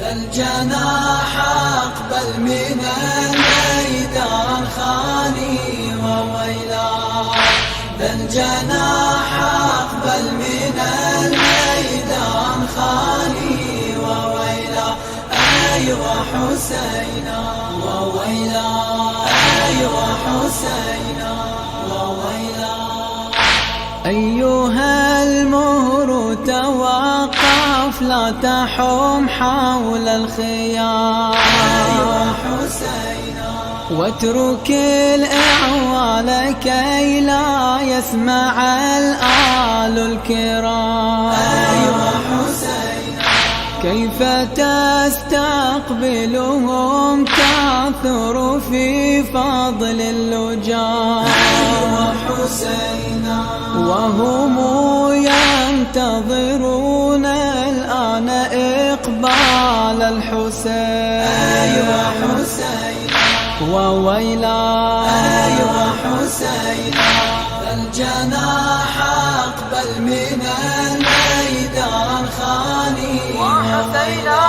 ذا الجناح أقبل من الميدان خاني وويلا، ذا الجناح أقبل من الميدان خاني وويلا، أيوة حسينا وويلا، أيوة حسينا وويلا. أيها المهر توقف لا تحوم حول الخيام، أيوة حسينا واترك الإعوال كي لا يسمع الآل الكرام، أيوة حسينا كيف تستقبلهم تأثر في فضل اللجام، أيوة حسينا وهم ينتظرون الآن إقبال الحسين، أيوة حسينا وويلا، أيوة حسينا. فالجناح أقبل من الميدان خاني وحسينا